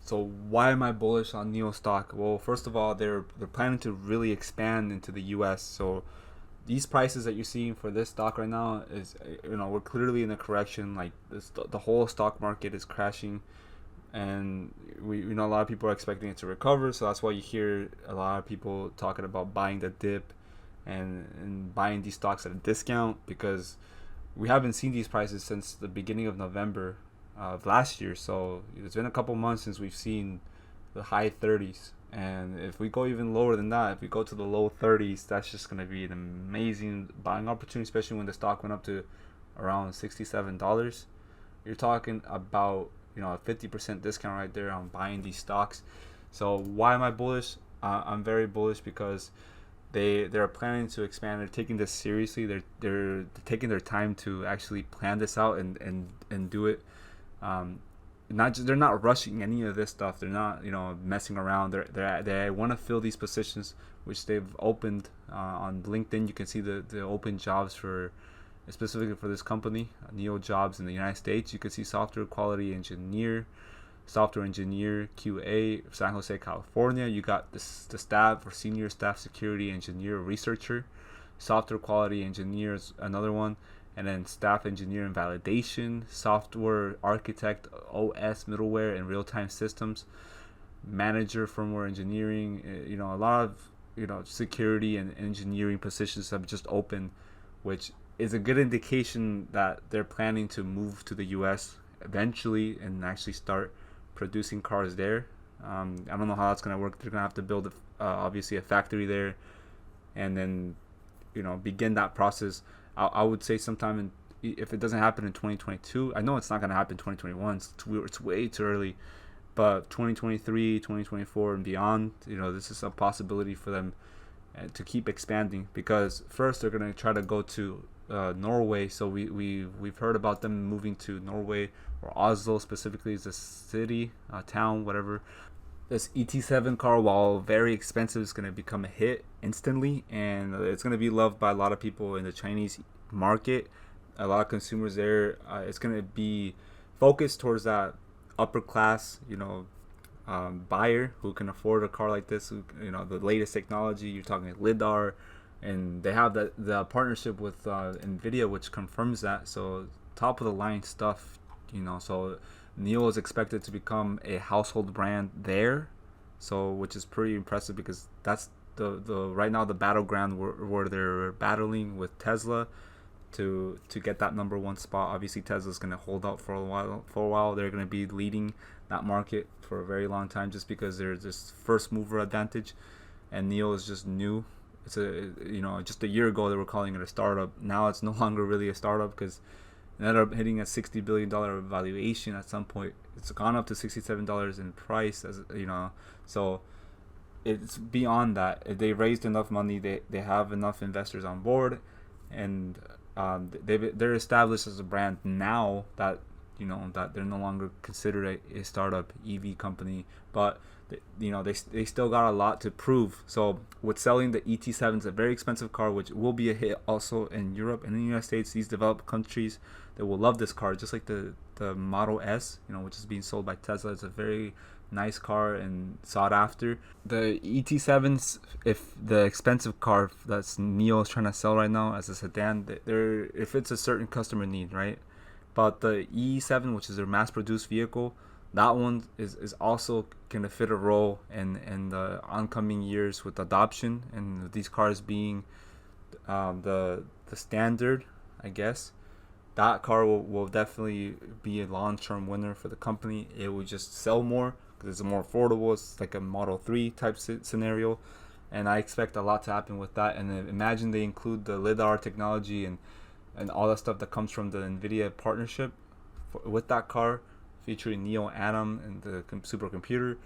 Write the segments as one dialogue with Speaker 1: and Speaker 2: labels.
Speaker 1: So why am I bullish on NIO stock? Well, first of all, they're planning to really expand into the U.S. So these prices that you're seeing for this stock right now is, we're clearly in a correction. Like this, the whole stock market is crashing, and we know a lot of people are expecting it to recover. So that's why you hear a lot of people talking about buying the dip and buying these stocks at a discount, because we haven't seen these prices since the beginning of November of last year. So it's been a couple months since we've seen the high 30s. And if we go even lower than that, if we go to the low 30s, that's just going to be an amazing buying opportunity, especially when the stock went up to around $67. You're talking about, a 50% discount right there on buying these stocks. So why am I bullish? I'm very bullish because they're planning to expand. They're taking this seriously. They're taking their time to actually plan this out and do it. Not just, they're not rushing any of this stuff. They're not messing around. They want to fill these positions which they've opened on LinkedIn. You can see the open jobs for specifically for this company, NIO Jobs in the United States. You can see software quality engineer, software engineer QA, San Jose, California. You got the staff or senior staff security engineer researcher, software quality engineer is another one, and then staff engineer and validation, software architect, OS middleware and real-time systems, manager firmware engineering. A lot of security and engineering positions have just opened, which is a good indication that they're planning to move to the U.S. eventually and actually start producing cars there. I don't know how that's going to work. They're going to have to build obviously a factory there, and then begin that process. I would say sometime if it doesn't happen in 2022, I know it's not going to happen in 2021. It's way too early, but 2023, 2024 and beyond, this is a possibility for them to keep expanding, because first they're going to try to go to Norway. So we've heard about them moving to Norway, or Oslo specifically is a city, town, whatever. This ET7 car, while very expensive, is going to become a hit instantly, and it's going to be loved by a lot of people in the Chinese market. A lot of consumers there. It's going to be focused towards that upper class, buyer who can afford a car like this. The latest technology. You're talking lidar, and they have the partnership with NVIDIA, which confirms that. So top of the line stuff. So NIO is expected to become a household brand there, so which is pretty impressive, because that's the right now the battleground where they're battling with Tesla to get that number one spot. Obviously Tesla's going to hold out for a while. They're going to be leading that market for a very long time, just because they're this first mover advantage, and NIO is just new. It's just a year ago they were calling it a startup. Now it's no longer really a startup, because it ended up hitting a $60 billion valuation at some point. It's gone up to $67 in price, so it's beyond that. They raised enough money. They have enough investors on board, and they're established as a brand now that that they're no longer considered a startup EV company, but they still got a lot to prove. So with selling the ET7, it's a very expensive car, which will be a hit also in Europe and in the United States. These developed countries, they will love this car, just like the Model S, which is being sold by Tesla. It's a very nice car and sought after. The ET7s, if the expensive car that's NIO is trying to sell right now as a sedan, if it's a certain customer need, right? But the E7, which is their mass-produced vehicle, that one is also going to fit a role in the oncoming years with adoption and these cars being the standard, I guess. That car will definitely be a long-term winner for the company. It will just sell more because it's more affordable. It's like a Model 3 type scenario, and I expect a lot to happen with that. And then imagine they include the lidar technology and all that stuff that comes from the NVIDIA partnership with that car, featuring NIO Atom and the supercomputer.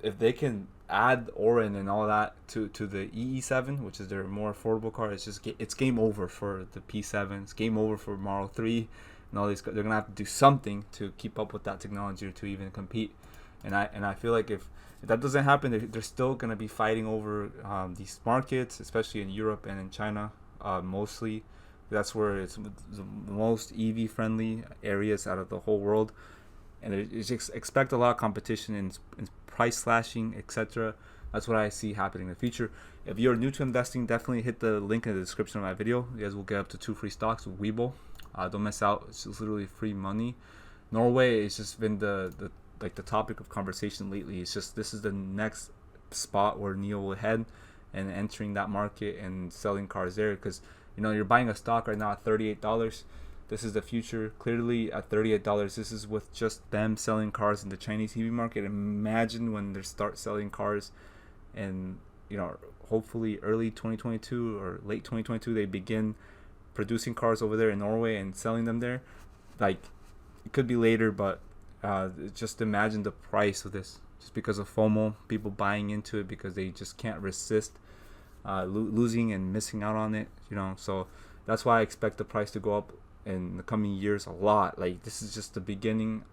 Speaker 1: If they can add Orin and all that to the EE7, which is their more affordable car, it's game over for the P7. It's game over for Model 3 and all these. They're gonna have to do something to keep up with that technology or to even compete. And I feel like if that doesn't happen, they're still gonna be fighting over these markets, especially in Europe and in China, mostly. That's where it's the most EV friendly areas out of the whole world. and just expect a lot of competition in price slashing, etc. That's what I see happening in the future. If you're new to investing, definitely hit the link in the description of my video. You guys will get up to 2 free stocks with Webull. Don't miss out. It's just literally free money. Norway has just been the topic of conversation lately. It's just, this is the next spot where NIO will head, and entering that market and selling cars there, because you're buying a stock right now at $38. This is the future. Clearly at $38, this is with just them selling cars in the Chinese EV market. Imagine when they start selling cars, and hopefully early 2022 or late 2022 they begin producing cars over there in Norway and selling them there. Like, it could be later, but just imagine the price of this, just because of FOMO, people buying into it because they just can't resist losing and missing out on it. So that's why I expect the price to go up in the coming years a lot. Like, this is just the beginning.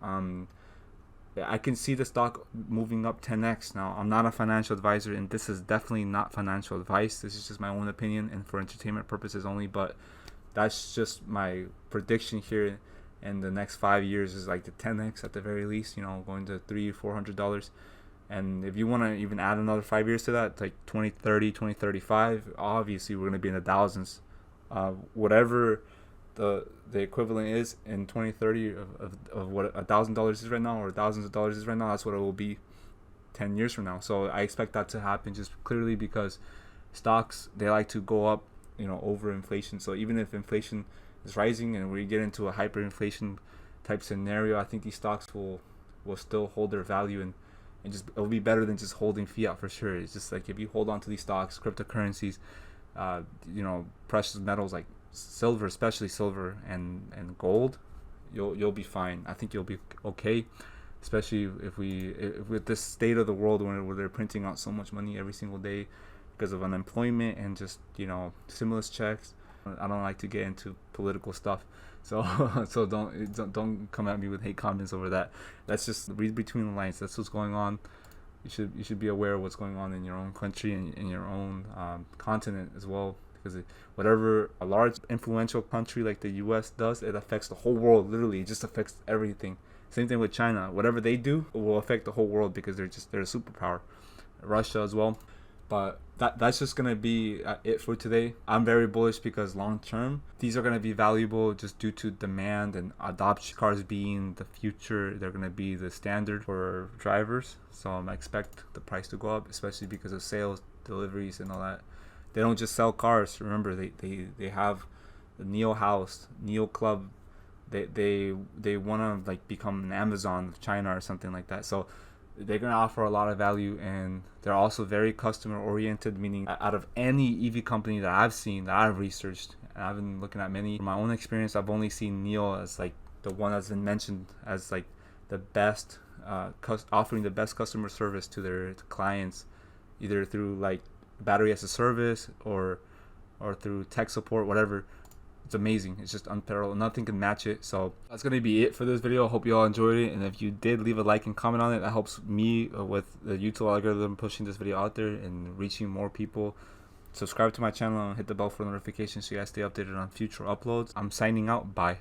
Speaker 1: I can see the stock moving up 10x. Now, I'm not a financial advisor, and this is definitely not financial advice. This is just my own opinion and for entertainment purposes only, but that's just my prediction here. And the next 5 years is like the 10x at the very least, going to $300-400. And if you want to even add another 5 years to that, like 2030, 2035, obviously we're going to be in the thousands. Whatever the equivalent is in 2030 of what $1,000 is right now, or thousands of dollars is right now, that's what it will be 10 years from now. So I expect that to happen, just clearly because stocks, they like to go up over inflation. So even if inflation is rising and we get into a hyperinflation type scenario, I think these stocks will still hold their value, and just it'll be better than just holding fiat for sure. It's just like, if you hold on to these stocks, cryptocurrencies, precious metals like silver, especially silver and gold, you'll be fine. I think you'll be okay, especially if with this state of the world where they're printing out so much money every single day because of unemployment and just stimulus checks. I don't like to get into political stuff, so don't come at me with hate comments over that. That's just read between the lines. That's what's going on. You should be aware of what's going on in your own country and in your own continent as well, because whatever a large influential country like the US does, it affects the whole world. Literally, it just affects everything. Same thing with China. Whatever they do, it will affect the whole world because they're a superpower. Russia as well. But that's just going to be it for today. I'm very bullish because long term, these are going to be valuable just due to demand and adoption. Cars being the future, they're going to be the standard for drivers. So I expect the price to go up, especially because of sales, deliveries, and all that. They don't just sell cars. Remember, they have the NIO House, NIO Club. They want to become an Amazon of China or something like that. So they're going to offer a lot of value, and they're also very customer oriented, meaning out of any EV company that I've seen, that I've researched, and I've been looking at many. From my own experience, I've only seen NIO as the one that's been mentioned as the best, offering the best customer service to their clients, either through battery as a service or through tech support, whatever. It's amazing. It's just unparalleled. Nothing can match it. So that's going to be it for this video. I hope you all enjoyed it. And if you did, leave a like and comment on it. That helps me with the YouTube algorithm pushing this video out there and reaching more people. Subscribe to my channel and hit the bell for notifications so you guys stay updated on future uploads. I'm signing out. Bye.